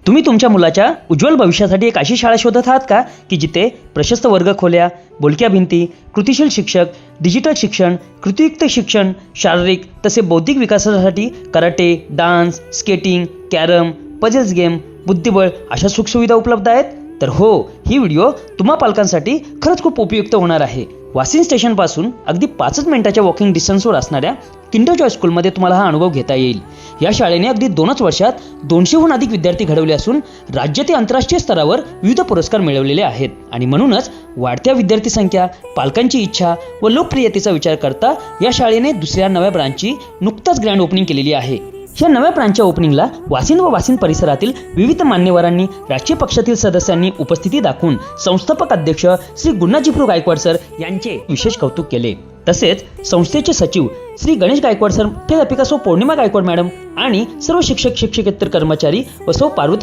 तुम्ही तुमच्या मुलाच्या उज्ज्वल भविष्यासाठी एक अशी शाळा शोधत आहात का की जिथे प्रशस्त वर्गखोल्या, बोलक्या भिंती, कृतिशील शिक्षक, डिजिटल शिक्षण, कृतीयुक्त शिक्षण, शारीरिक तसे बौद्धिक विकासासाठी karate, dance, skating, carrom, puzzles game, बुद्धिबळ अशा सुखसुविधा उपलब्ध आहेत? तर हो, ही व्हिडिओ तुम्हा पालकांसाठी खरंच खूप उपयुक्त होणार आहे. वाशिम स्टेशनपासून अगदी 5 मिनिटाच्या वॉकिंग डिस्टन्सवर असणाऱ्या किंडर जॉय स्कूलमध्ये तुम्हाला हा अनुभव घेता येईल. या शाळेने अगदी 2च वर्षात 200हून अधिक विद्यार्थी घडवले असून राज्य ते आंतरराष्ट्रीय स्तरावर विविध पुरस्कार मिळवलेले आहेत. आणि म्हणूनच वाढत्या विद्यार्थी संख्या, पालकांची इच्छा व लोकप्रियतेचा विचार करता या शाळेने दुसऱ्या नव्या ब्रांचची नुकताच ग्रँड ओपनिंग केलेली आहे. या नव्या ब्रांचच्या ओपनिंगला वाशिम व वाशिम परिसरातील विविध मान्यवरांनी, राजकीय पक्षातील सदस्यांनी उपस्थिती दाखवून संस्थापक अध्यक्ष श्री गुणाजीप्रू गायकवाड सर यांचे विशेष कौतुक केले. तसेच संस्थेचे सचिव श्री गणेश गायकवाड सर, मुख्याध्यापिका सौ पौर्णिमा गायकवाड मॅडम आणि सर्व शिक्षक, शिक्षकेतर कर्मचारी व सौ पार्वती